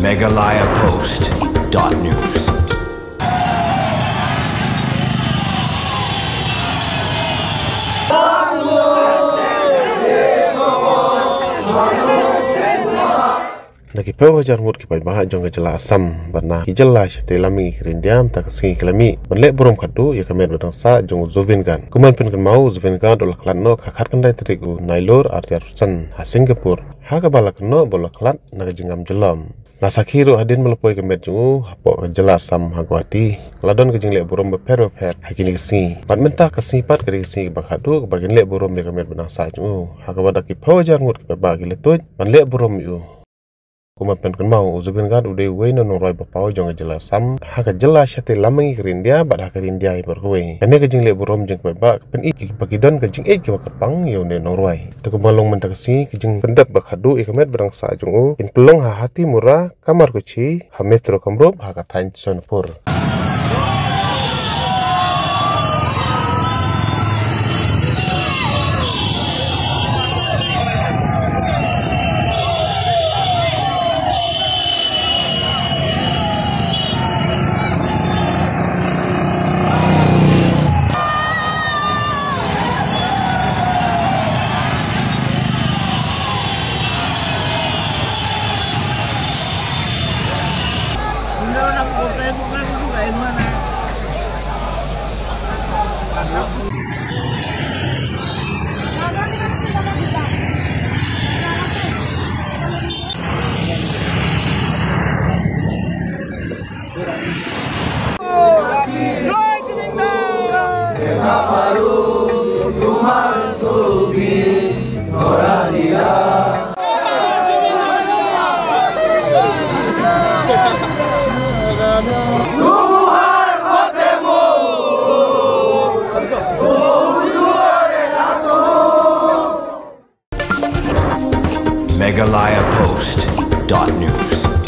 megalayapost.news. Lagi pewa jarmut kipai bahak jong kejela asam bana kijela syate lami rindiam tak singi kelami benlek burum kadu ya kamet badang sa jong zovin kan kuman pin kan mau zovin kan dolak lan no kakar kendai terigu nailor artiarusan ha Singapura ha kabala no bolak lat naga jingam jelam nasakhiru hadin melopoi kamet jong hapo kejela asam hagwati ladon kejing lek burum beper hakini kesi pat mentah kesi pat kedi kesi bakadu bagian lek burum ya kamet badang sa jong ha kabada ki pewa jarmut kipai bahak giletoj benlek burum yu kuma pen kan mau uzubin kan udah weno noroi bapau jong jelas sam haka jelas syate lamang irindia bad haka rindia iberkwe kane kejing le burom jeng baba pen ik bagidon kejing ik wakapang yo ne noroi to kemalong mentaksi kejing pendap bakadu ikamet berang sa jong in pelong ha hati murah kamar kuci ha metro kamrob haka tain sonpur megalayapost.news.